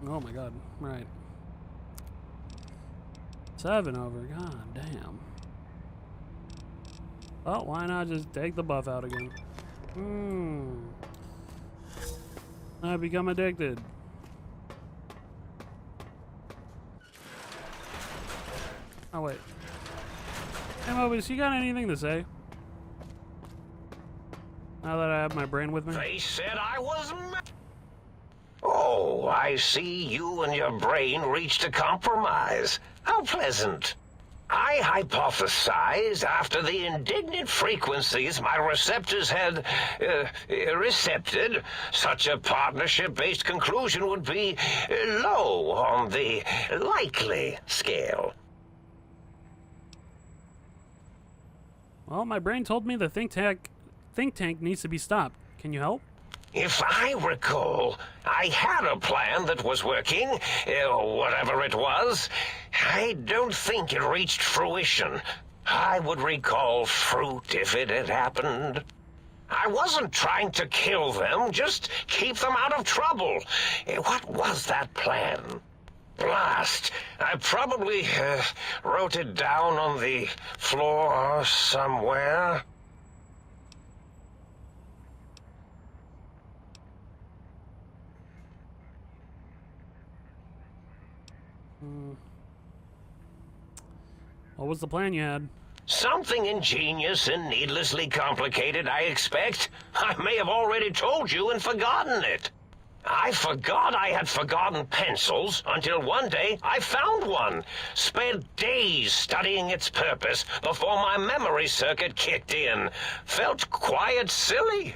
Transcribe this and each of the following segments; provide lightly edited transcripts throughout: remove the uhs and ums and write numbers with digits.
Oh my god. Right. 7 over. God damn. Well, why not just take the buff out again? I become addicted. Oh, wait. Hey, Mobius, you got anything to say? Now that I have my brain with me? They said I was Oh, I see you and your brain reached a compromise. How pleasant. I hypothesized after the indignant frequencies my receptors had recepted, such a partnership-based conclusion would be low on the likely scale. Well, my brain told me the think tank needs to be stopped. Can you help? If I recall, I had a plan that was working, whatever it was. I don't think it reached fruition. I would recall fruit if it had happened. I wasn't trying to kill them, just keep them out of trouble. What was that plan? Blast. I probably wrote it down on the floor somewhere. What was the plan you had? Something ingenious and needlessly complicated, I expect. I may have already told you and forgotten it. I forgot I had forgotten pencils until one day I found one. Spent days studying its purpose before my memory circuit kicked in. Felt quite silly.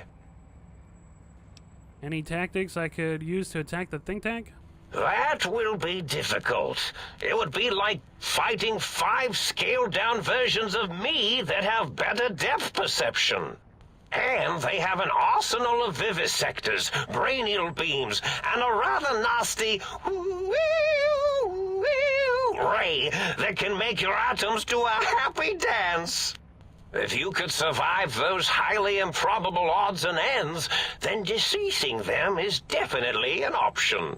Any tactics I could use to attack the think tank? That will be difficult. It would be like fighting 5 scaled-down versions of me that have better depth perception. And they have an arsenal of vivisectors, brainial beams, and a rather nasty ray that can make your atoms do a happy dance. If you could survive those highly improbable odds and ends, then deceasing them is definitely an option.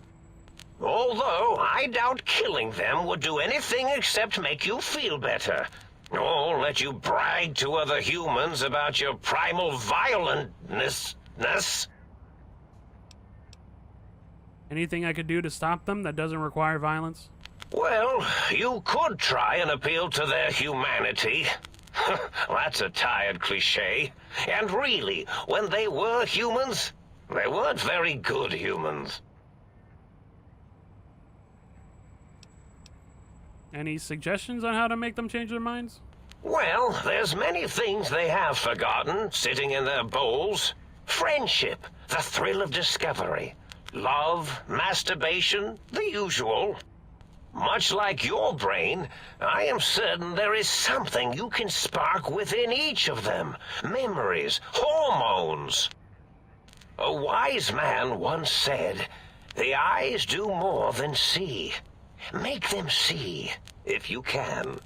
Although I doubt killing them would do anything except make you feel better. Or let you brag to other humans about your primal violentness. Anything I could do to stop them that doesn't require violence? Well, you could try and appeal to their humanity. That's a tired cliche. And really, when they were humans, they weren't very good humans. Any suggestions on how to make them change their minds? Well, there's many things they have forgotten, sitting in their bowls. Friendship, the thrill of discovery, love, masturbation, the usual. Much like your brain, I am certain there is something you can spark within each of them. Memories, hormones. A wise man once said, "The eyes do more than see." Make them see, if you can.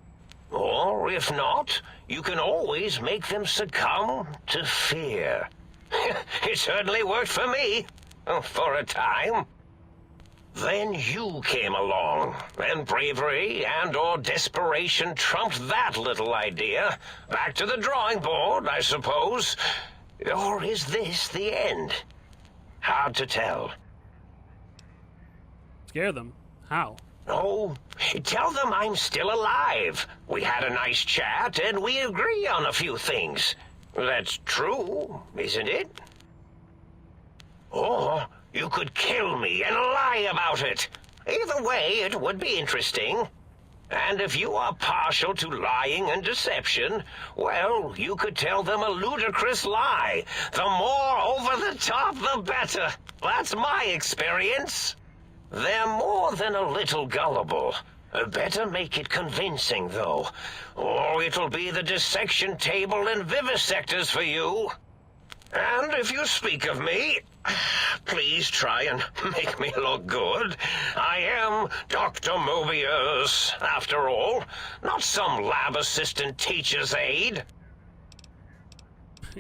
Or, if not, you can always make them succumb to fear. It certainly worked for me, for a time. Then you came along, and bravery and/or desperation trumped that little idea. Back to the drawing board, I suppose. Or is this the end? Hard to tell. Scare them? How? Oh, tell them I'm still alive. We had a nice chat, and we agree on a few things. That's true, isn't it? Or you could kill me and lie about it. Either way, it would be interesting. And if you are partial to lying and deception, well, you could tell them a ludicrous lie. The more over the top, the better. That's my experience. They're more than a little gullible. Better make it convincing, though, or it'll be the dissection table and vivisectors for you. And if you speak of me, please try and make me look good. I am Dr. Mobius, after all, not some lab assistant teacher's aide.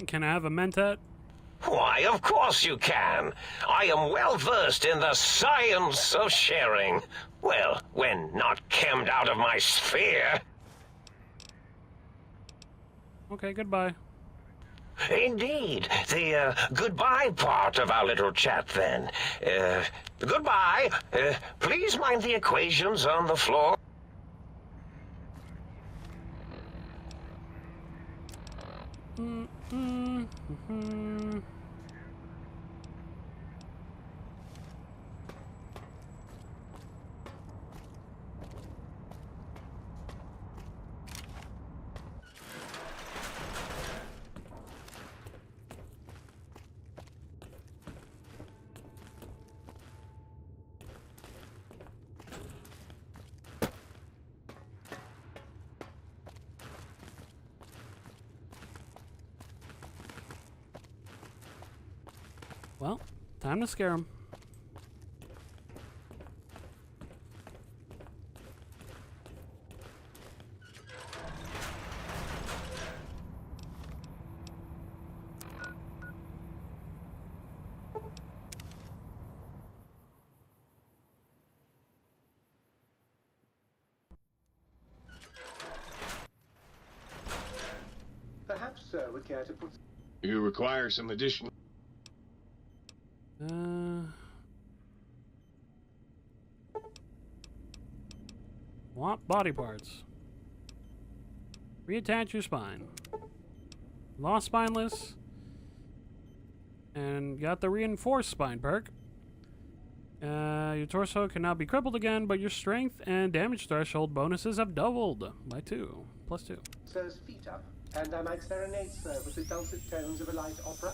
Can I have a mentat? Why, of course you can. I am well versed in the science of sharing. Well, when not chemmed out of my sphere. Okay, goodbye. Indeed. The goodbye part of our little chat, then. Goodbye. Please mind the equations on the floor. Well, time to scare him. Perhaps Sir would care to put... You require some additional... Want body parts. Reattach your spine. Lost spineless. And got the reinforced spine perk. Your torso can now be crippled again, but your strength and damage threshold bonuses have doubled by 2. Plus 2. Sir's feet up, and I might serenade Sir with the dulcet tones of a light opera.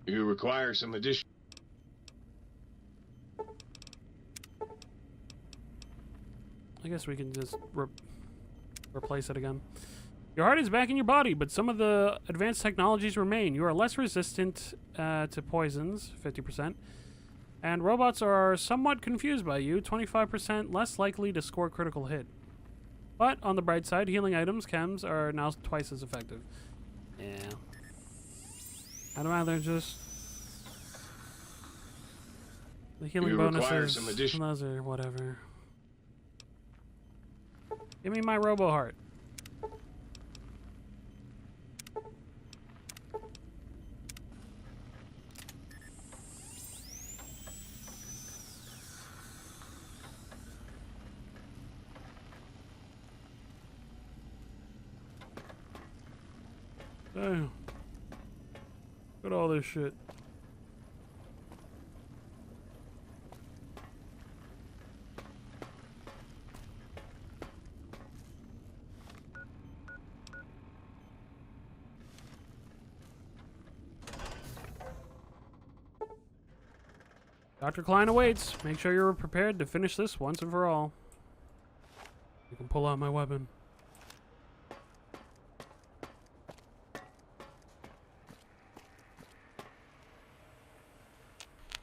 You require some additional... I guess we can just replace it again. Your heart is back in your body, but some of the advanced technologies remain. You are less resistant to poisons, 50%. And robots are somewhat confused by you, 25% less likely to score critical hit. But on the bright side, healing items, chems, are now twice as effective. Yeah. I'd rather just... The healing bonuses, those are whatever. Give me my robo heart. Damn. Look at all this shit. Dr. Klein awaits. Make sure you're prepared to finish this once and for all. You can pull out my weapon.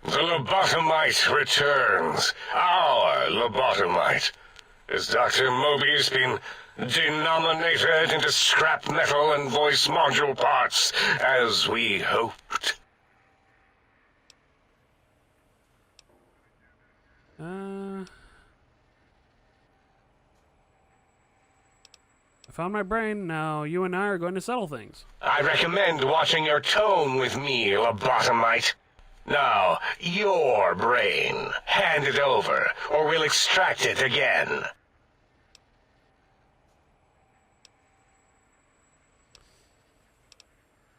The lobotomite returns. Our lobotomite. Has Dr. Mobius been denominated into scrap metal and voice module parts, as we hoped? I found my brain. Now you and I are going to settle things. I recommend watching your tone with me, lobotomite. Now, your brain. Hand it over, or we'll extract it again.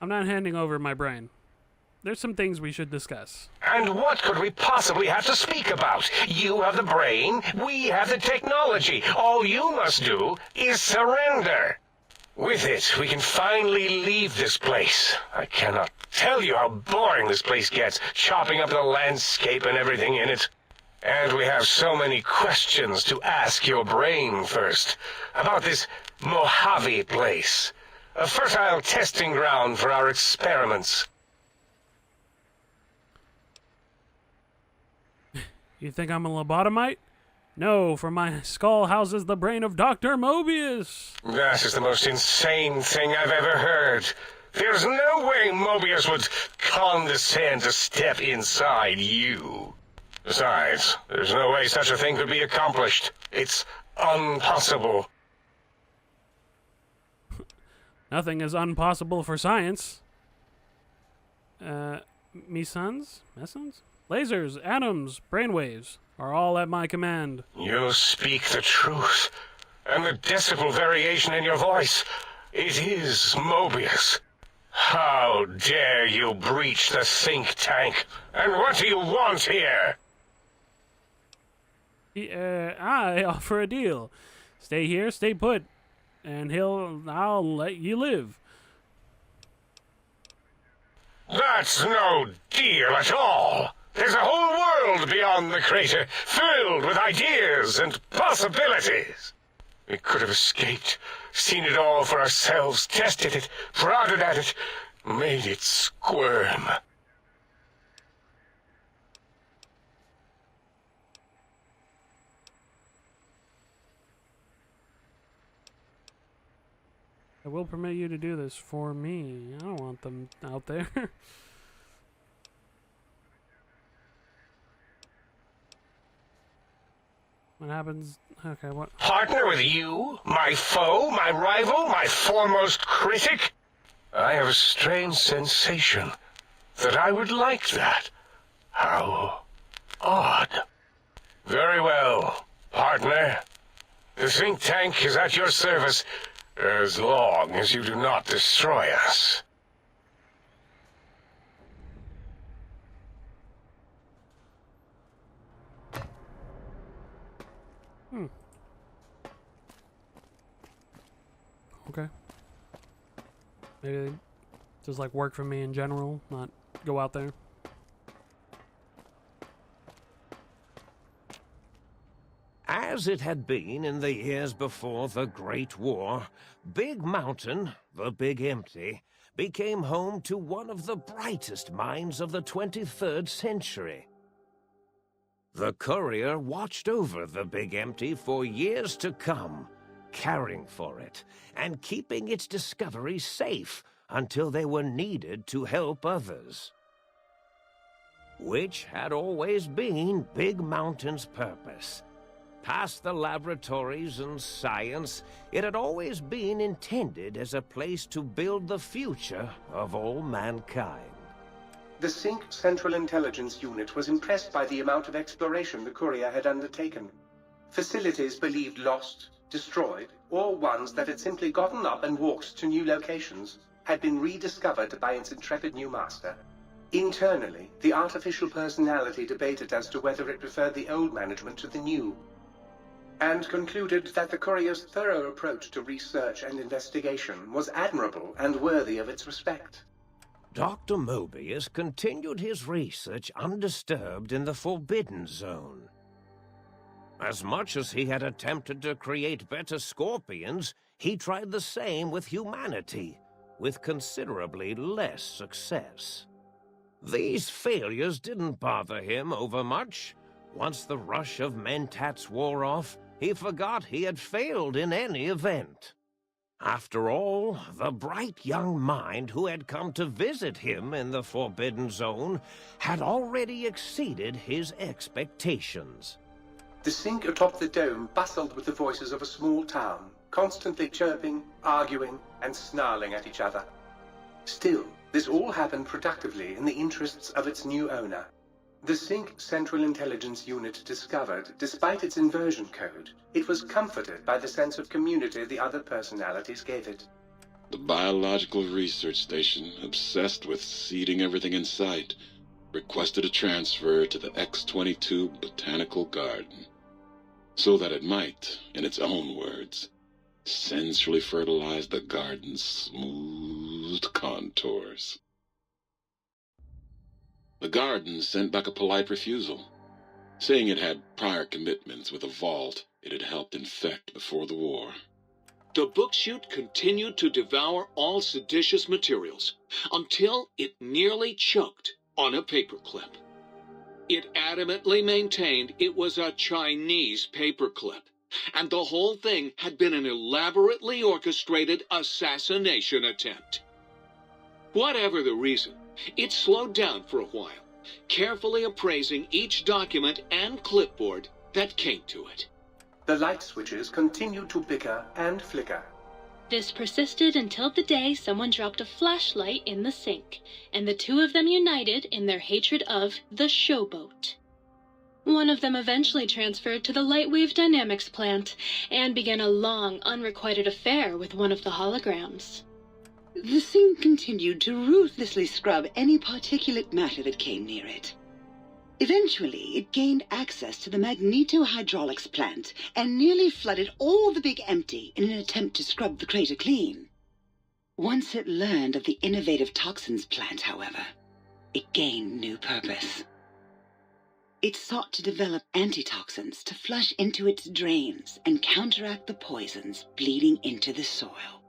I'm not handing over my brain. There's some things we should discuss. And what could we possibly have to speak about? You have the brain, we have the technology. All you must do is surrender. With it, we can finally leave this place. I cannot tell you how boring this place gets, chopping up the landscape and everything in it. And we have so many questions to ask your brain first. About this Mojave place. A fertile testing ground for our experiments. You think I'm a lobotomite? No, for my skull houses the brain of Dr. Mobius. That is the most insane thing I've ever heard. There's no way Mobius would condescend to step inside you. Besides, there's no way such a thing could be accomplished. It's impossible. Nothing is impossible for science. Mesons? Lasers, atoms, brainwaves are all at my command. You speak the truth. And the decibel variation in your voice, it is Mobius. How dare you breach the think tank? And what do you want here? I offer a deal. Stay here, stay put, and I'll let you live. That's no deal at all. There's a whole world beyond the crater, filled with ideas and possibilities. We could have escaped, seen it all for ourselves, tested it, prodded at it, made it squirm. I will permit you to do this for me. I don't want them out there. What happens? Okay, what? Partner with you? My foe? My rival? My foremost critic? I have a strange sensation that I would like that. How odd. Very well, partner. The think tank is at your service as long as you do not destroy us. Okay. Maybe they just like work for me in general, not go out there. As it had been in the years before the Great War, Big Mountain, the Big Empty, became home to one of the brightest minds of the 23rd century. The courier watched over the Big Empty for years to come, caring for it and keeping its discoveries safe until they were needed to help others. Which had always been Big Mountain's purpose. Past the laboratories and science, it had always been intended as a place to build the future of all mankind. The Sync Central Intelligence Unit was impressed by the amount of exploration the courier had undertaken. Facilities believed lost, destroyed, or ones that had simply gotten up and walked to new locations had been rediscovered by its intrepid new master. Internally, the artificial personality debated as to whether it preferred the old management to the new, and concluded that the courier's thorough approach to research and investigation was admirable and worthy of its respect. Dr. Mobius continued his research undisturbed in the Forbidden Zone. As much as he had attempted to create better scorpions, he tried the same with humanity, with considerably less success. These failures didn't bother him overmuch. Once the rush of mentats wore off, he forgot he had failed in any event. After all, the bright young mind who had come to visit him in the Forbidden Zone had already exceeded his expectations. The Sync atop the dome bustled with the voices of a small town, constantly chirping, arguing, and snarling at each other. Still, this all happened productively in the interests of its new owner. The Sync Central Intelligence Unit discovered, despite its inversion code, it was comforted by the sense of community the other personalities gave it. The biological research station, obsessed with seeding everything in sight, requested a transfer to the X-22 Botanical Garden, so that it might, in its own words, sensually fertilize the garden's smooth contours. The garden sent back a polite refusal, saying it had prior commitments with a vault it had helped infect before the war. The book chute continued to devour all seditious materials until it nearly choked on a paperclip. It adamantly maintained it was a Chinese paperclip, and the whole thing had been an elaborately orchestrated assassination attempt. Whatever the reason, it slowed down for a while, carefully appraising each document and clipboard that came to it. The light switches continued to bicker and flicker. This persisted until the day someone dropped a flashlight in the sink, and the two of them united in their hatred of the showboat. One of them eventually transferred to the Lightwave Dynamics plant, and began a long, unrequited affair with one of the holograms. The sink continued to ruthlessly scrub any particulate matter that came near it. Eventually, it gained access to the magnetohydraulics plant and nearly flooded all the Big Empty in an attempt to scrub the crater clean. Once it learned of the innovative toxins plant, however, it gained new purpose. It sought to develop antitoxins to flush into its drains and counteract the poisons bleeding into the soil.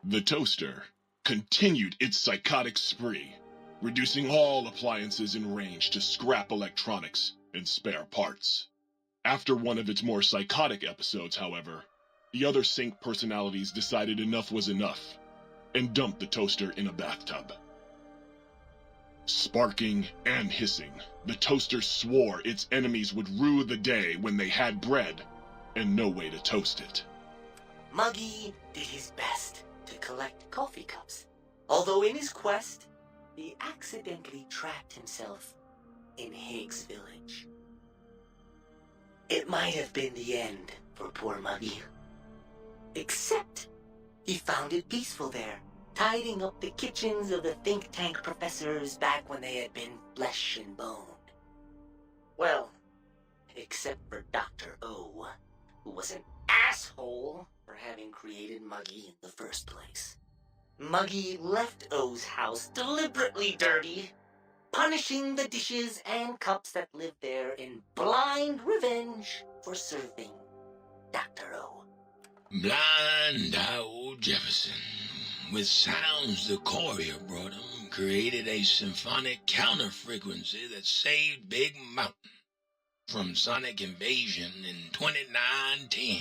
The toaster continued its psychotic spree, reducing all appliances in range to scrap electronics and spare parts. After one of its more psychotic episodes, however, the other sink personalities decided enough was enough and dumped the toaster in a bathtub. Sparking and hissing, the toaster swore its enemies would rue the day when they had bread and no way to toast it. Muggy did his best to collect coffee cups, although in his quest, he accidentally trapped himself in Higgs Village. It might have been the end for poor Muggy. Except, he found it peaceful there, tidying up the kitchens of the think tank professors back when they had been flesh and bone. Well, except for Dr. O, who was an asshole for having created Muggy in the first place. Muggy left O's house deliberately dirty, punishing the dishes and cups that lived there in blind revenge for serving Dr. O. Blind old Jefferson, with sounds the courier brought him, created a symphonic counter-frequency that saved Big Mountain from sonic invasion in 2910.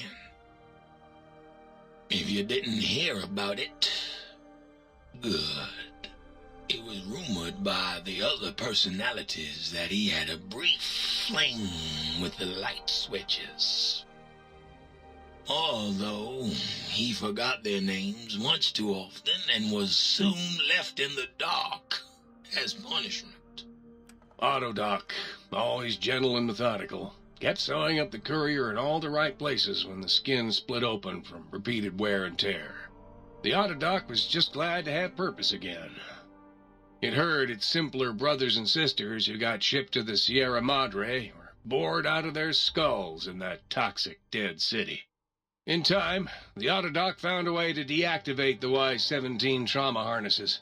If you didn't hear about it, good. It was rumored by the other personalities that he had a brief fling with the light switches. Although he forgot their names much too often and was soon left in the dark as punishment. Autodoc, always gentle and methodical, kept sewing up the courier in all the right places when the skin split open from repeated wear and tear. The Autodoc was just glad to have purpose again. It heard its simpler brothers and sisters who got shipped to the Sierra Madre were bored out of their skulls in that toxic dead city. In time, the Autodoc found a way to deactivate the Y-17 trauma harnesses,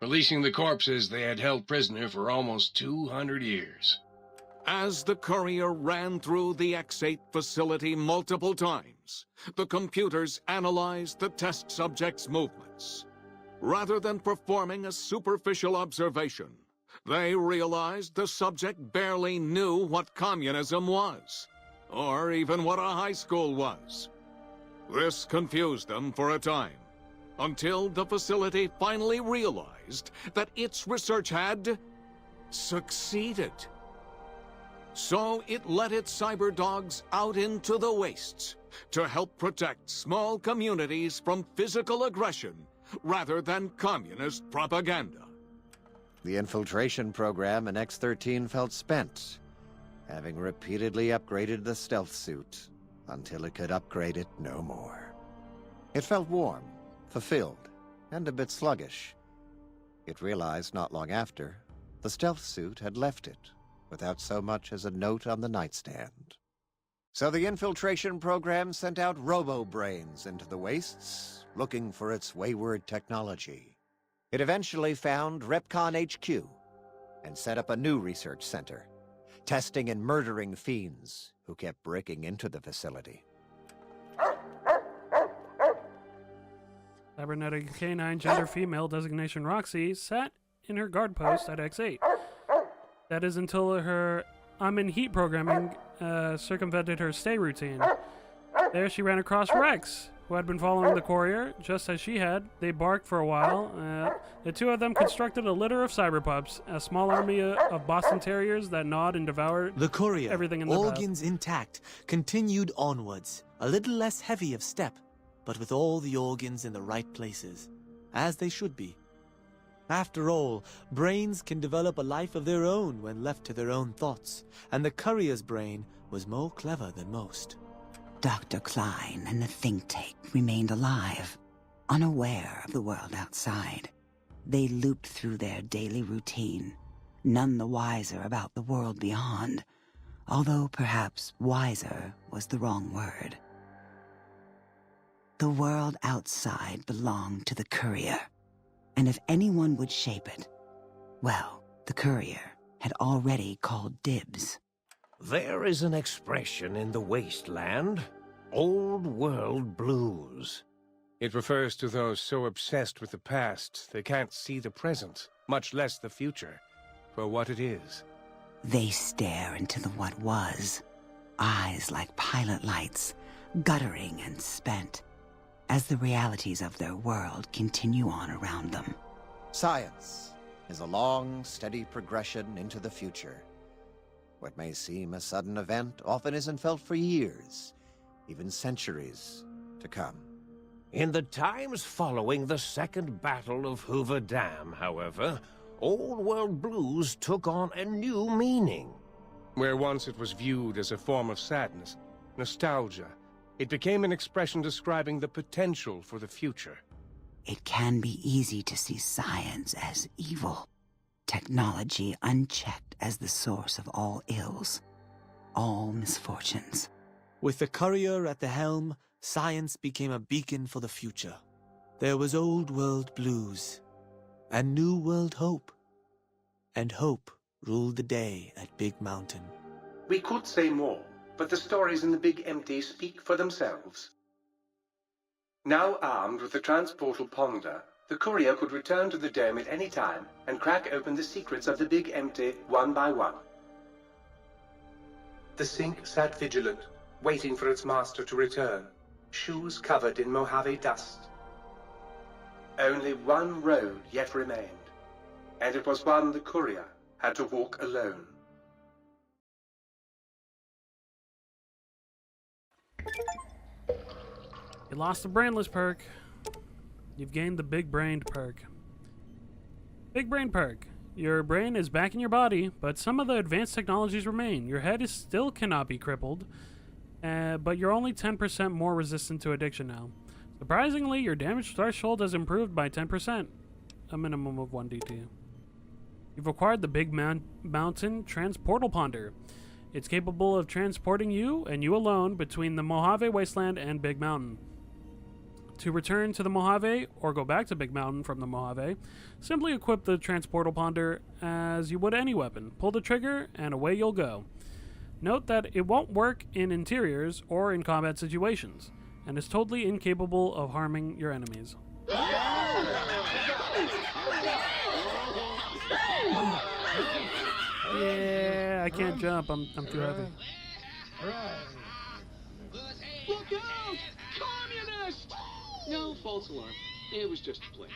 releasing the corpses they had held prisoner for almost 200 years. As the courier ran through the X-8 facility multiple times, the computers analyzed the test subject's movements. Rather than performing a superficial observation, they realized the subject barely knew what communism was, or even what a high school was. This confused them for a time, until the facility finally realized that its research had succeeded. So it let its cyber dogs out into the wastes to help protect small communities from physical aggression rather than communist propaganda. The infiltration program in X-13 felt spent, having repeatedly upgraded the stealth suit until it could upgrade it no more. It felt warm, fulfilled, and a bit sluggish. It realized not long after, the stealth suit had left it, without so much as a note on the nightstand. So the infiltration program sent out robo-brains into the wastes, looking for its wayward technology. It eventually found Repcon HQ and set up a new research center, testing and murdering fiends who kept breaking into the facility. Cybernetic canine, gender female, designation Roxy, sat in her guard post at X8. That is until her I'm in heat programming circumvented her stay routine. There she ran across Rex, who had been following the courier, just as she had. They barked for a while. The two of them constructed a litter of cyberpups, a small army of Boston Terriers that gnawed and devoured the courier, everything in their path. organs intact, continued onwards, a little less heavy of step, but with all the organs in the right places, as they should be. After all, brains can develop a life of their own when left to their own thoughts, and the courier's brain was more clever than most. Dr. Klein and the think tank remained alive, unaware of the world outside. They looped through their daily routine, none the wiser about the world beyond, although perhaps wiser was the wrong word. The world outside belonged to the courier, and if anyone would shape it, well, the courier had already called dibs. There is an expression in the wasteland, old world blues. It refers to those so obsessed with the past they can't see the present, much less the future, for what it is. They stare into the what was, eyes like pilot lights, guttering and spent, as the realities of their world continue on around them. Science is a long, steady progression into the future. What may seem a sudden event often isn't felt for years, even centuries to come. In the times following the Second Battle of Hoover Dam, however, old world blues took on a new meaning. Where once it was viewed as a form of sadness, nostalgia, it became an expression describing the potential for the future. It can be easy to see science as evil, technology unchecked as the source of all ills, all misfortunes. With the courier at the helm, science became a beacon for the future. There was old world blues, and new world hope. And hope ruled the day at Big Mountain. We could say more, but the stories in the Big Empty speak for themselves. Now armed with the transportal ponder, the courier could return to the dome at any time and crack open the secrets of the Big Empty one by one. The sink sat vigilant, waiting for its master to return, shoes covered in Mojave dust. Only one road yet remained, and it was one the courier had to walk alone. You lost the brainless perk. You've gained the big-brained perk. Big brain perk. Your brain is back in your body, but some of the advanced technologies remain. Your head still cannot be crippled, but you're only 10% more resistant to addiction now. Surprisingly, your damage threshold has improved by 10%, a minimum of 1 DT. You've acquired the Big Mountain Transportal Ponder. It's capable of transporting you, and you alone, between the Mojave Wasteland and Big Mountain. To return to the Mojave, or go back to Big Mountain from the Mojave, simply equip the Transportal Ponder as you would any weapon. Pull the trigger, and away you'll go. Note that it won't work in interiors or in combat situations, and is totally incapable of harming your enemies. Yeah, I can't jump. I'm too heavy. Look out! Communist! No, false alarm. It was just a plane.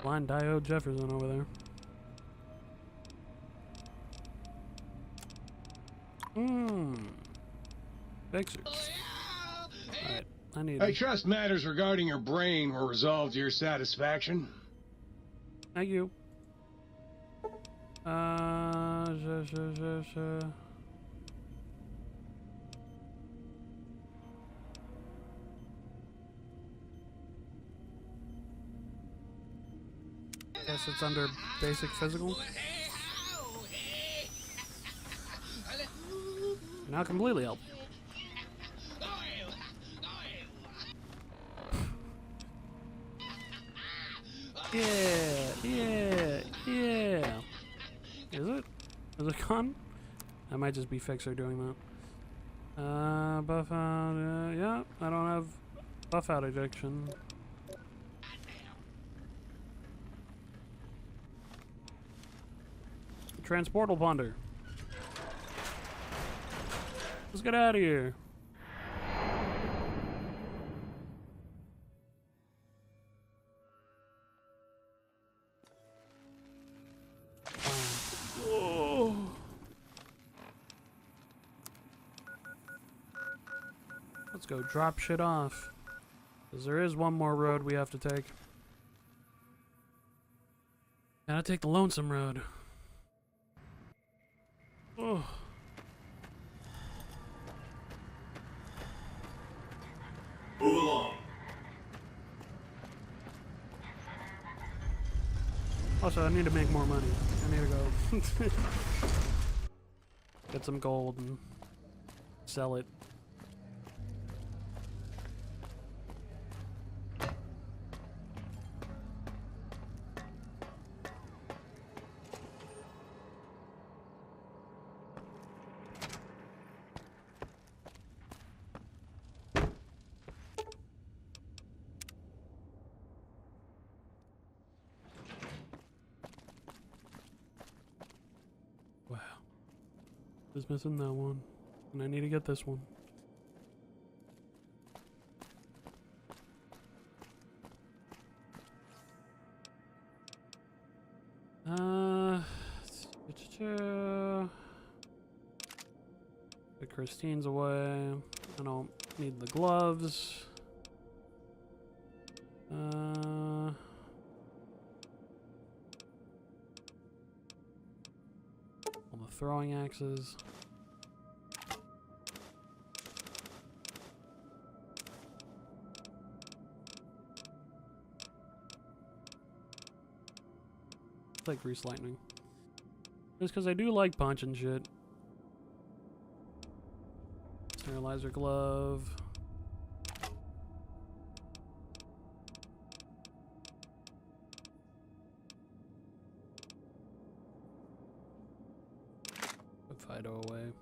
Blind Diode Jefferson over there. Fixers. Alright, I need I trust matters regarding your brain were resolved to your satisfaction. Thank you. Guess it's under basic physical. Now completely help. Yeah. Is it? Is it gone? That might just be Fixer doing that. Buff out, yeah, I don't have buff out addiction. transportal ponder. Let's get out of here. Whoa. Let's go drop shit off. Because there is one more road we have to take. Gotta take the Lonesome road. Oh. Move along. Also, I need to make more money. I need to go get some gold and sell it. Wow. Just missing that one. And I need to get this one. Put Christine's away. I don't need the gloves. All the throwing axes. It's like Grease Lightning. Just because I do like punching shit. Sterilizer glove. Put Fido away.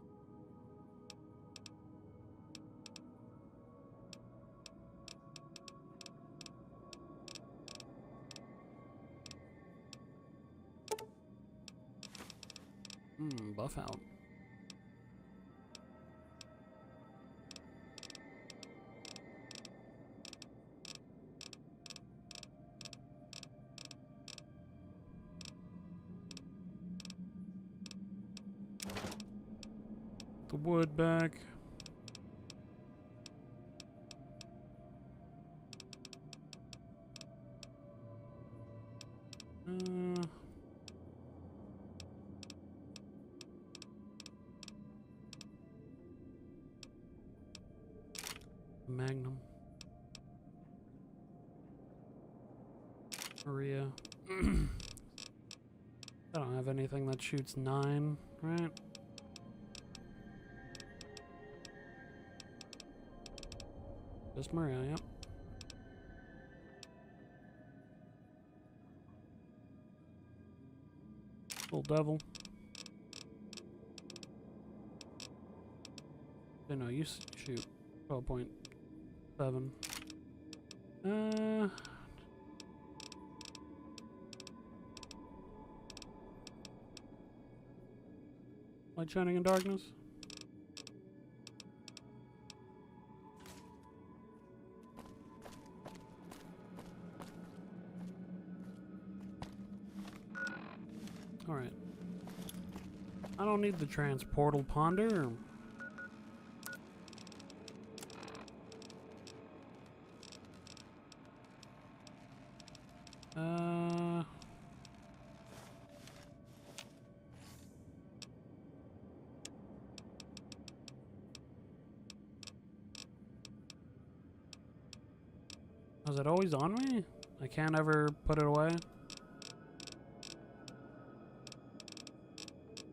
Buff out. The wood back. Magnum. Maria. I don't have anything that shoots 9, right? Just Maria, yep. Little devil. No, you shoot. 12.7. Light shining in darkness. Alright. I don't need the transportal ponder. Is it always on me? I can't ever put it away.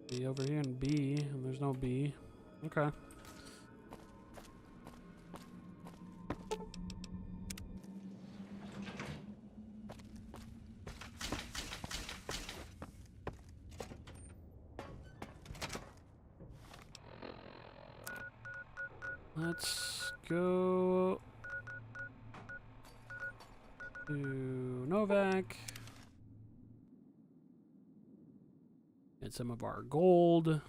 Be over here in B, and there's no B. Okay. Let's go to Novak. And some of our gold.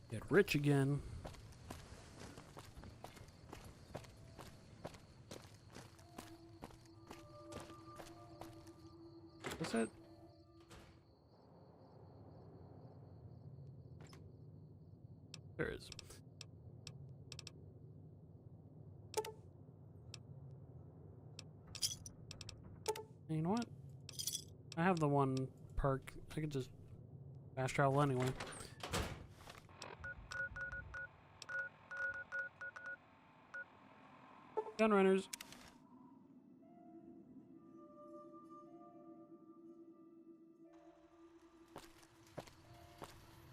Get rich again. What's that? There is. You know what? I have the one perk. I could just fast travel anyway. Gunrunners.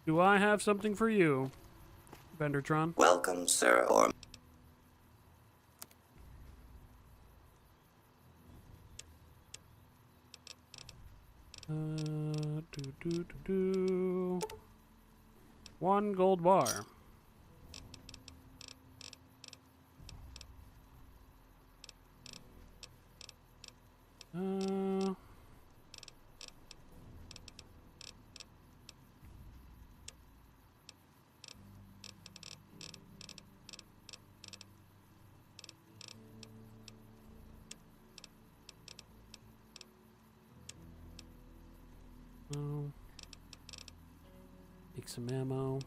Do I have something for you, Vendertron? Welcome, sir, or... One gold bar. Take some ammo.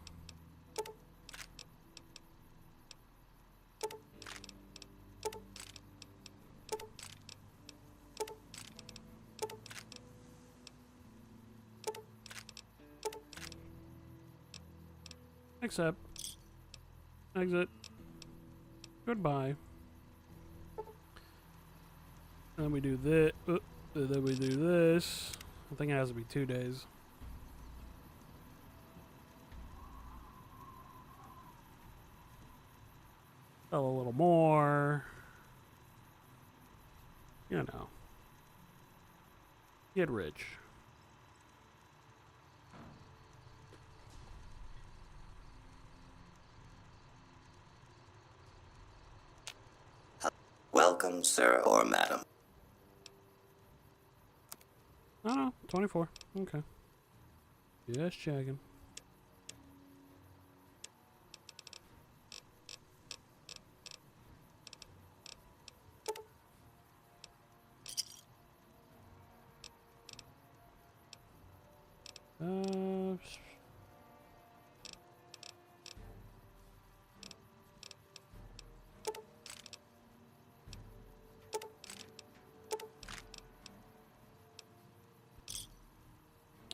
Accept. Exit. Goodbye. Then we do this. Then we do this. I think it has to be 2 days. Sell a little more. You know. Get rich. Welcome, sir or madam. Oh no, 24. Okay. Just checking.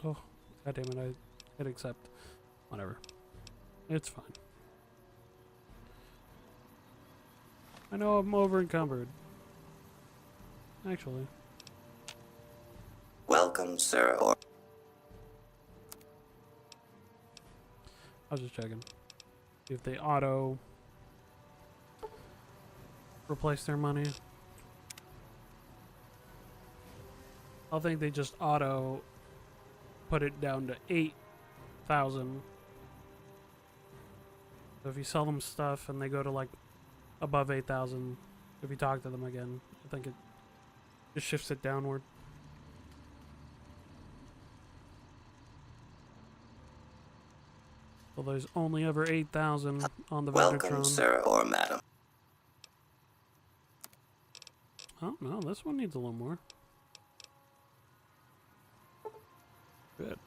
Oh, god damn it, I hit accept. Whatever. It's fine. I know I'm over encumbered. Actually. Welcome, sir or... I was just checking. See if they auto replace their money. I think they just auto put it down to 8,000. So if you sell them stuff and they go to like above 8,000, if you talk to them again, I think it just shifts it downward. So there's only ever 8,000 on the Vendertron. Welcome, sir or madam. Oh no, this one needs a little more. Good.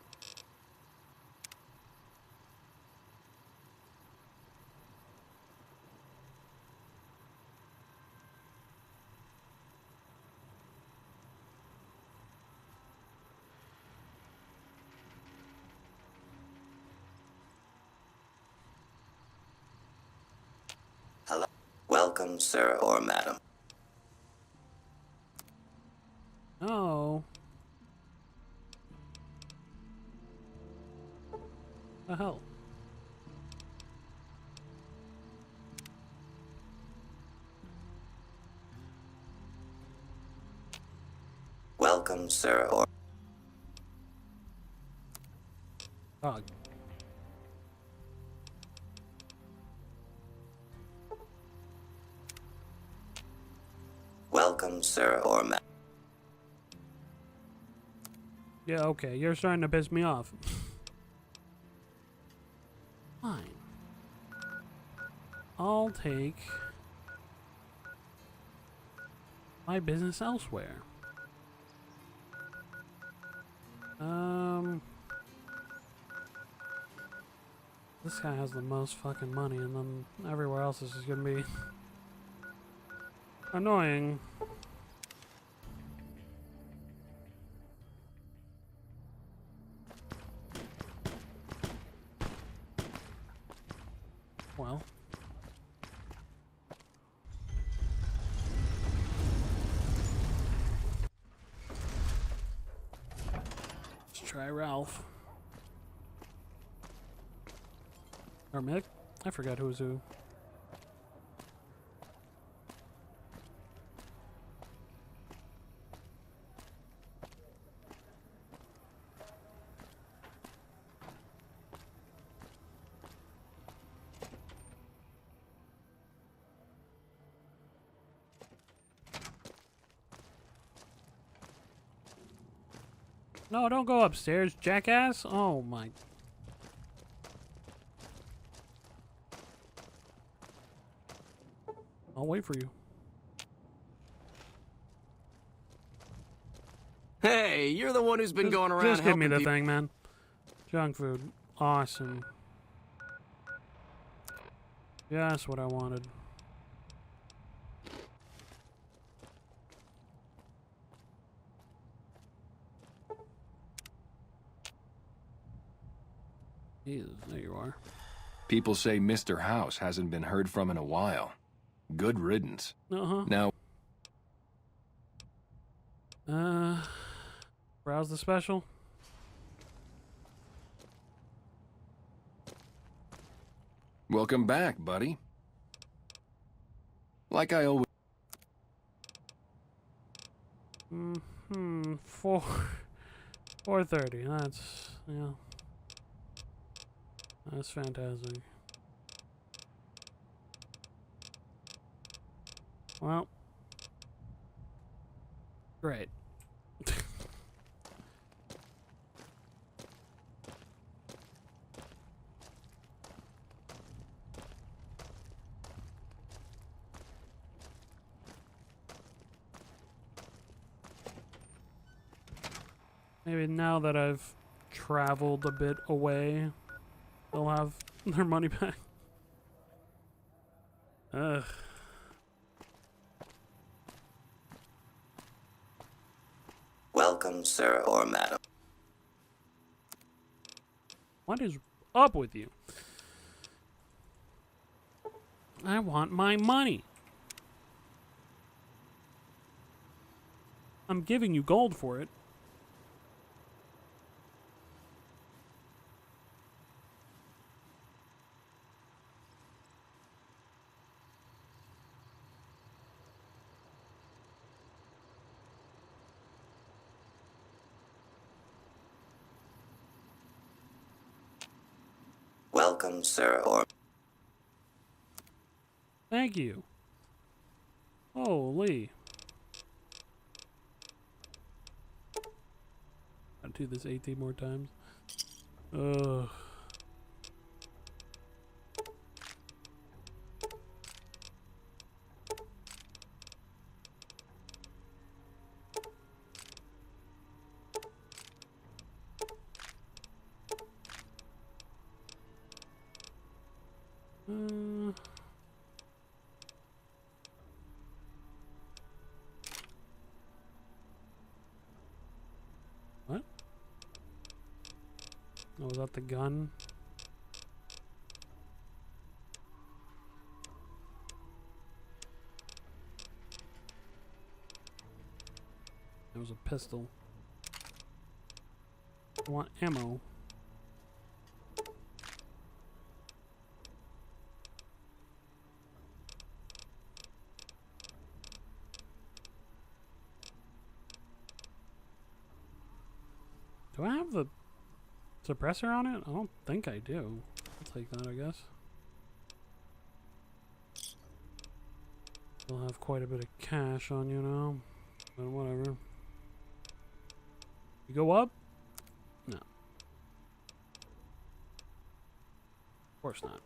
Hello. Welcome, sir or madam. Oh. The hell? Welcome, sir or... Dog. Welcome, sir or madam. Yeah, okay, you're starting to piss me off. Fine. I'll take my business elsewhere. This guy has the most fucking money, and then everywhere else is just gonna be annoying. Well. Let's try Ralph. Or Mick? I forgot who's who. No, don't go upstairs, jackass. Oh my. I'll wait for you. Hey, you're the one who's been going around Just give me helping the people. thing, man. Junk food. Awesome. Yeah, that's what I wanted. Jesus, there you are. People say Mr. House hasn't been heard from in a while. Good riddance. Uh-huh. Now, Browse the special. welcome back, buddy. Like I always... 4:30. That's, yeah. That's fantastic. Well. Great. Maybe now that I've traveled a bit away, they'll have their money back. Ugh. Welcome, sir or madam. What is up with you? I want my money. I'm giving you gold for it. Welcome, sir or... Thank you. Holy. I'll do this 18 more times. Ugh. What? Oh, was that the gun? It was a pistol. I want ammo. Do I have the suppressor on it? I don't think I do. I'll take that, I guess. You'll have quite a bit of cash on you now. But whatever. You go up? Of course not.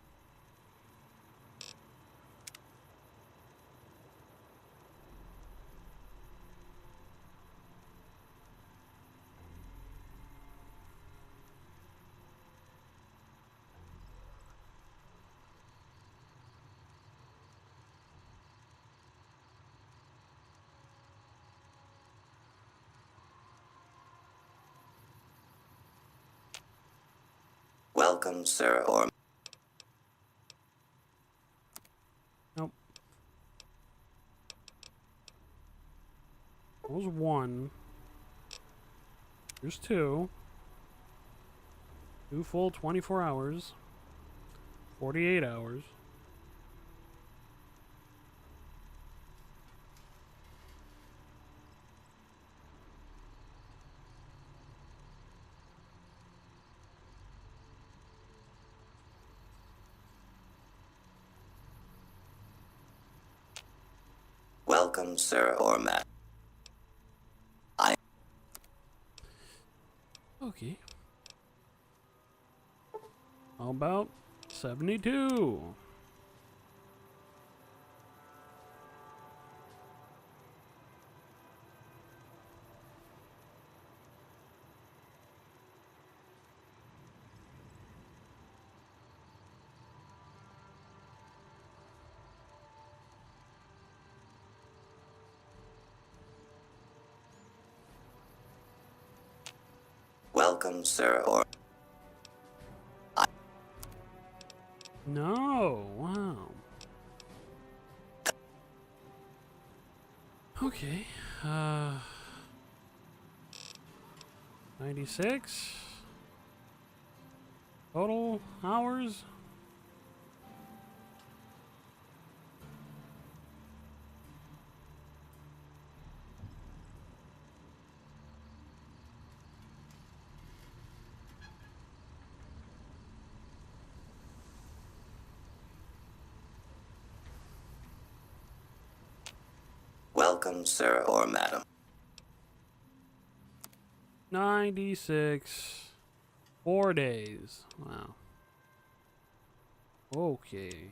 Welcome, sir, or... Nope. That was 1. Here's 2. 2 full 24 hours. 48 hours. Welcome, sir, or madam. Okay. How about 72? Welcome, sir, or... No, wow. Okay, 96 total hours. Welcome, sir, or madam. 96 4 days. Wow. Okay.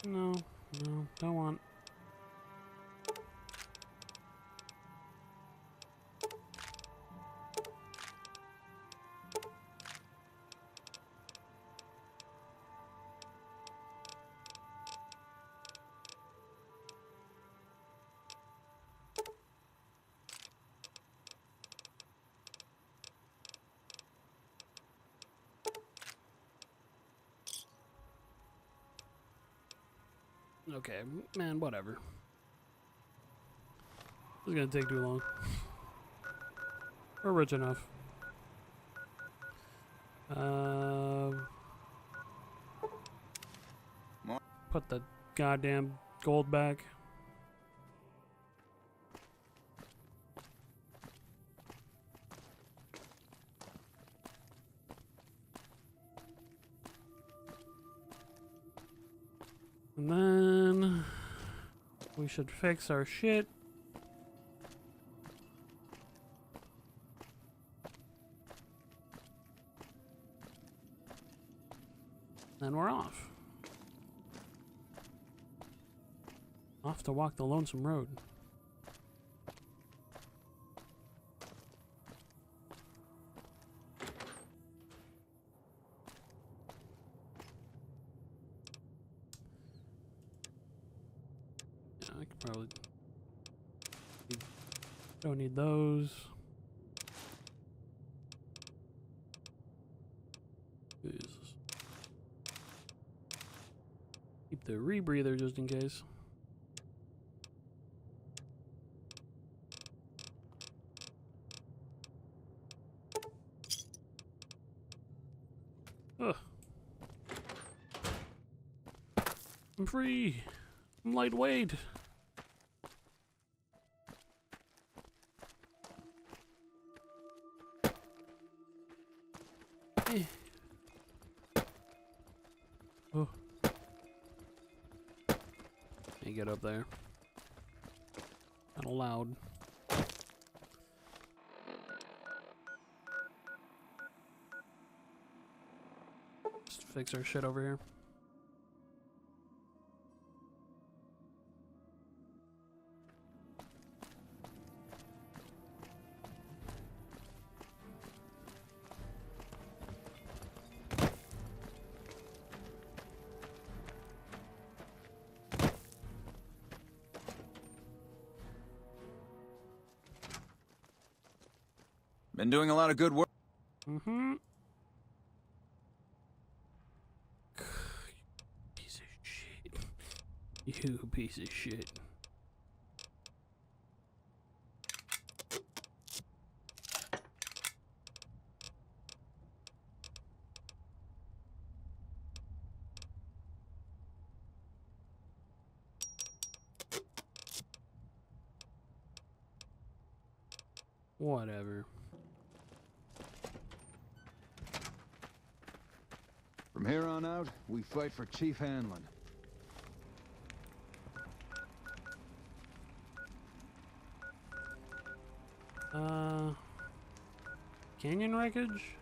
No, no, don't want. Okay, man, whatever. This is gonna take too long. We're rich enough. Put the goddamn gold back. And then we should fix our shit. Then we're off. Off to walk the Lonesome Road. Probably. Don't need those. Jesus. Keep the rebreather just in case. Ugh. I'm free. I'm lightweight. Eh. Oh. Can't get up there. Not allowed. Just fix our shit over here. Been doing a lot of good work. Mm-hmm. Piece of shit. You piece of shit. Whatever. From here on out, we fight for Chief Hanlon. Canyon wreckage?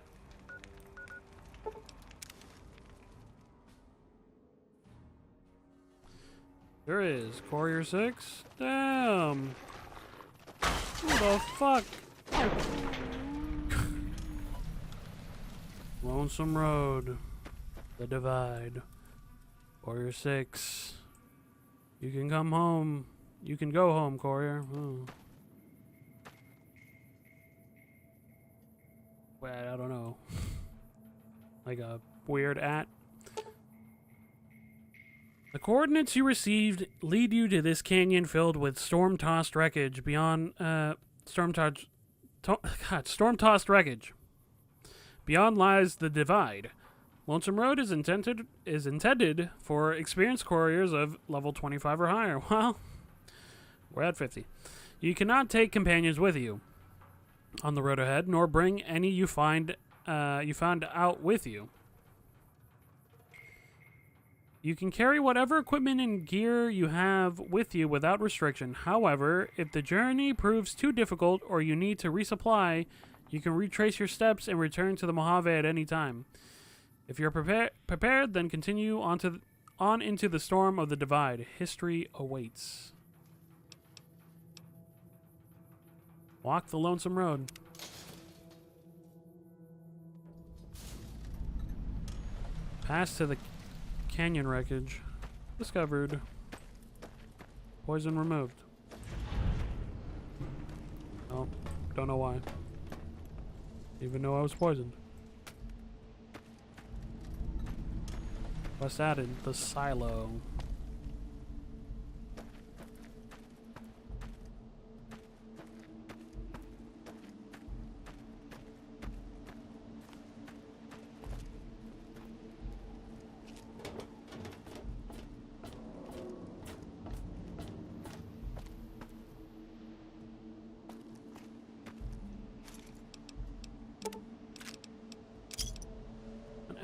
There is. Courier 6? Damn! Who the fuck? Lonesome Road. The Divide. Courier 6. You can come home. You can go home, Courier. Oh. Wait, I don't know. Like a weird at. The coordinates you received lead you to this canyon filled with storm-tossed wreckage. Beyond storm-tossed wreckage. Beyond lies the Divide. Lonesome Road is intended for experienced couriers of level 25 or higher. Well, we're at 50. You cannot take companions with you on the road ahead, nor bring any you found out with you. You can carry whatever equipment and gear you have with you without restriction. However, if the journey proves too difficult or you need to resupply, you can retrace your steps and return to the Mojave at any time. If you're prepared, then continue on into the storm of the Divide. History awaits. Walk the Lonesome Road. Pass to the canyon wreckage. Discovered. Poison removed. Oh, don't know why. Even though I was poisoned. Quest added. The silo.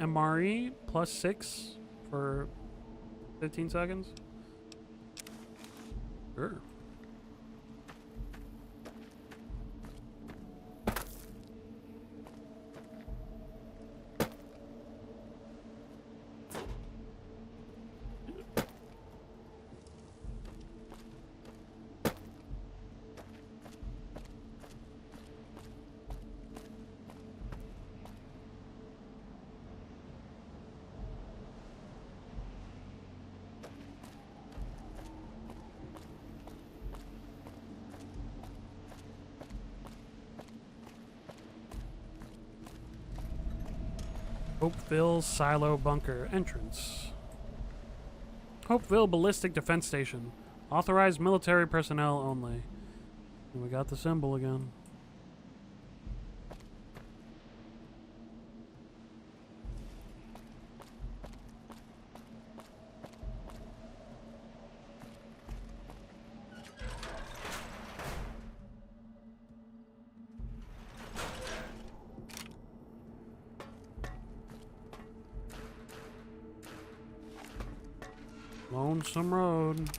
MRE plus 6 for 15 seconds? Sure. Hopeville Silo Bunker entrance. Hopeville Ballistic Defense Station. Authorized military personnel only. And we got the symbol again. Lonesome Road.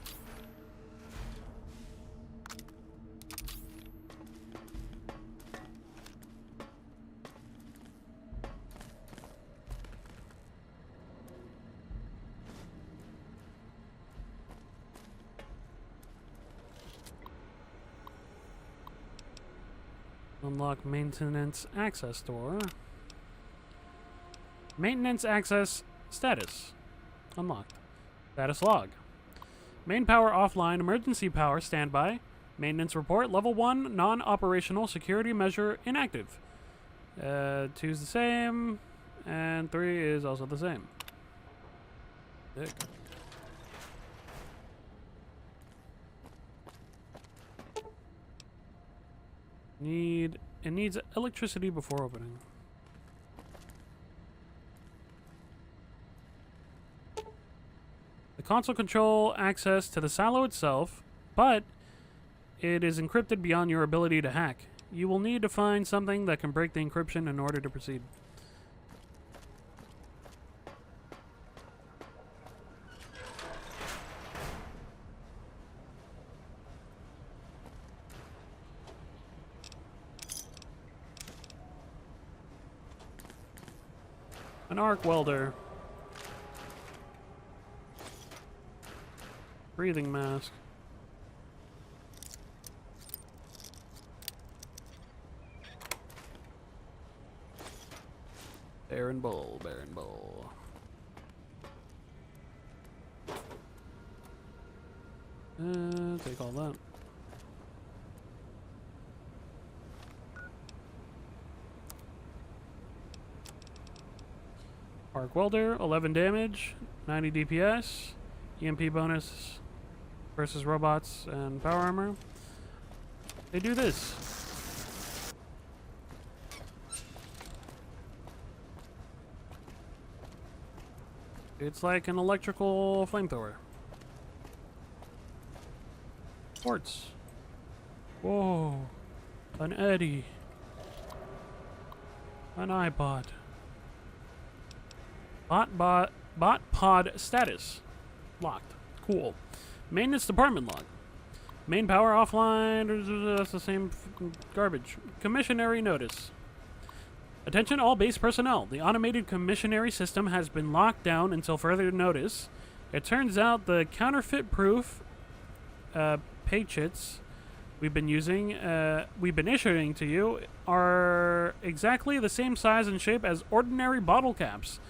Unlock maintenance access door. Maintenance access status. Unlocked. Status log. Main power offline, emergency power standby. Maintenance report, level 1, non-operational security measure inactive. 2 is the same, and 3 is also the same. Sick. It needs electricity before opening. The console control access to the silo itself, but it is encrypted beyond your ability to hack. You will need to find something that can break the encryption in order to proceed. An arc welder. Breathing mask. Baron Bull, Baron Bull. Take all that. Arc welder, 11 damage, 90 DPS, EMP bonus versus robots and power armor. They do this. It's like an electrical flamethrower. Quartz. Whoa. An eddy. An iPod. Bot pod status. Locked. Cool. Maintenance department log. Main power offline. That's the same garbage. Commissionary notice. Attention all base personnel. The automated commissionary system has been locked down until further notice. It turns out the counterfeit proof paychits we've been issuing to you are exactly the same size and shape as ordinary bottle caps.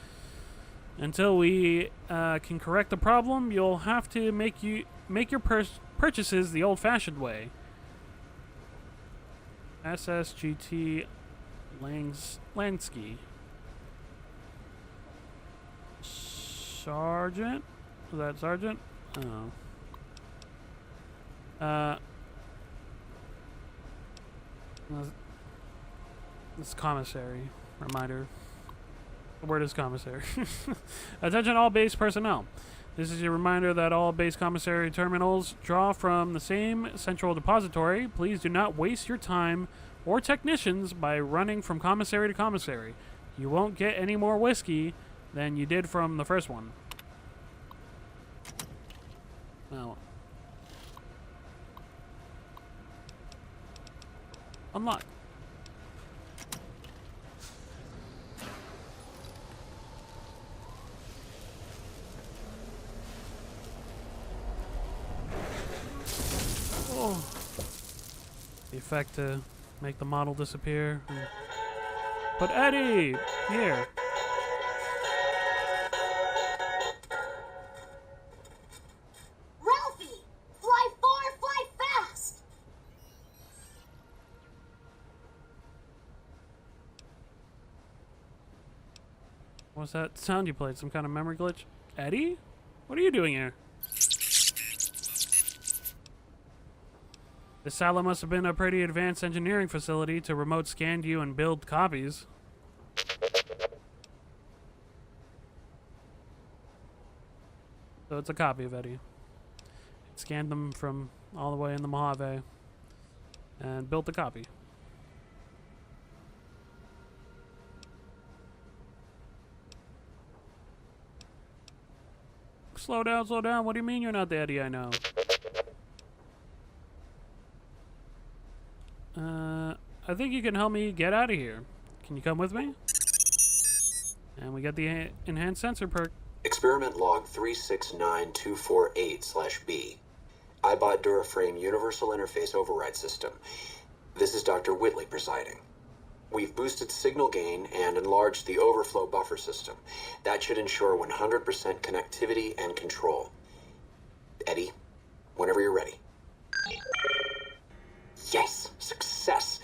Until we can correct the problem, you'll have to make your purchases the old-fashioned way. SSGT Lansky. Sergeant? Was that Sergeant? Oh. This commissary. Reminder. The word is commissary. Attention all base personnel. This is a reminder that all base commissary terminals draw from the same central depository. Please do not waste your time or technicians by running from commissary to commissary. You won't get any more whiskey than you did from the first one. Now, unlock. Oh. The effect to make the model disappear. But Eddie! Here. Ralphie! Fly far, fly fast! What's that sound you played? Some kind of memory glitch? Eddie? What are you doing here? This silo must have been a pretty advanced engineering facility to remote scan you and build copies. So it's a copy of Eddie. It scanned them from all the way in the Mojave and built a copy. Slow down, slow down. What do you mean you're not the Eddie I know? I think you can help me get out of here. Can you come with me? And we get the enhanced sensor perk. Experiment log 369248/B. iBot Duraframe Universal Interface Override System. This is Dr. Whitley presiding. We've boosted signal gain and enlarged the overflow buffer system. That should ensure 100% connectivity and control. Eddie, whenever you're ready. Yes, success.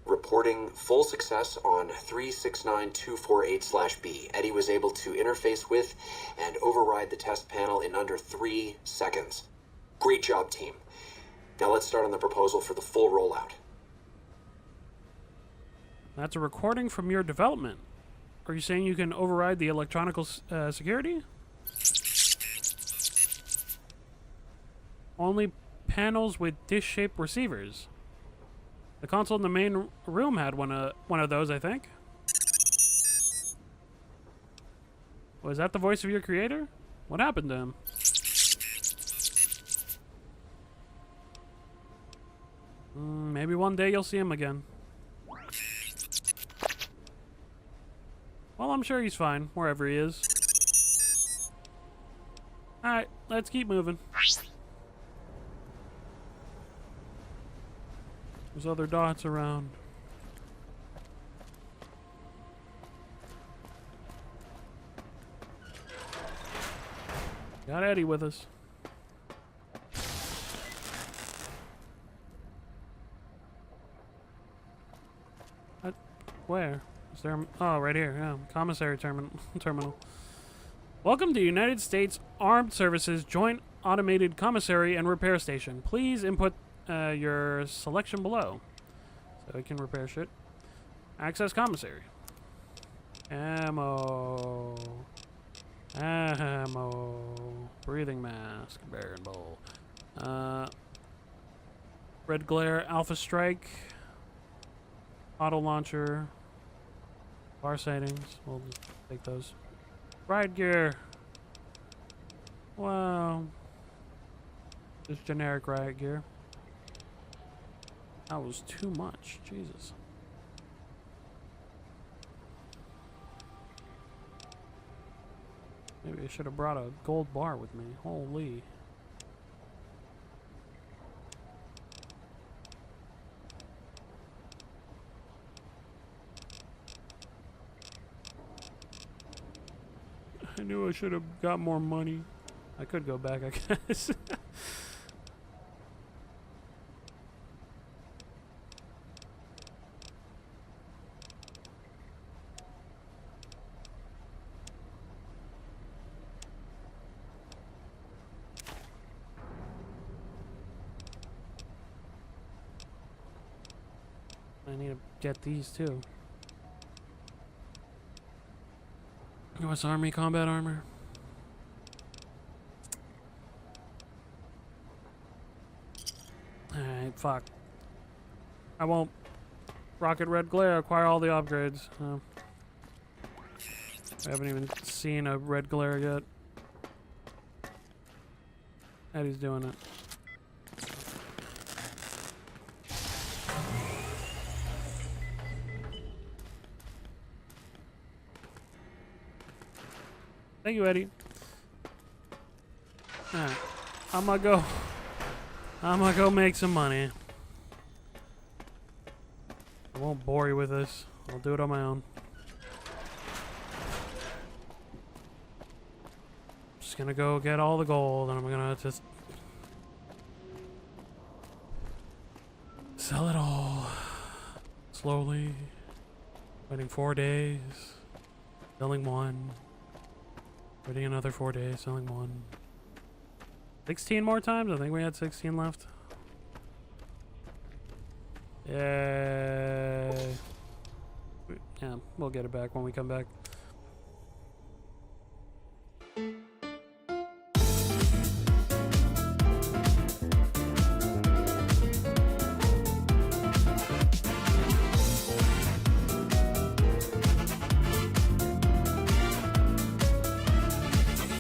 Reporting full success on 369248/B. Eddie was able to interface with and override the test panel in under 3 seconds. Great job, team. Now let's start on the proposal for the full rollout. That's a recording from your development. Are you saying you can override the electronic security? Only panels with dish-shaped receivers. The console in the main room had one of those, I think. Was that the voice of your creator? What happened to him? Maybe one day you'll see him again. Well, I'm sure he's fine, wherever he is. Alright, let's keep moving. There's other dots around. Got Eddie with us. Where? Is there? Oh, right here. Yeah, commissary terminal. Welcome to United States Armed Services Joint Automated Commissary and Repair Station. Please input your selection below, so we can repair shit. Access commissary. Ammo. Breathing mask. Bear and bowl. Red glare. Alpha strike. Auto launcher. Bar sightings. We'll just take those. Ride gear. Wow. Just generic riot gear. That was too much. Jesus. Maybe I should have brought a gold bar with me. Holy. I knew I should have got more money. I could go back, I guess. I need to get these too. U.S. Army combat armor. Alright, fuck. I won't. Rocket red glare, acquire all the upgrades. I haven't even seen a red glare yet. Eddie's doing it. Thank you, Eddie. Alright. I'm gonna go make some money. I won't bore you with this. I'll do it on my own. Just gonna go get all the gold and I'm gonna just sell it all slowly Waiting 4 days. Selling 1. Waiting another 4 days. Selling 1. 16 more times? I think we had 16 left. Yay. Yeah, we'll get it back when we come back.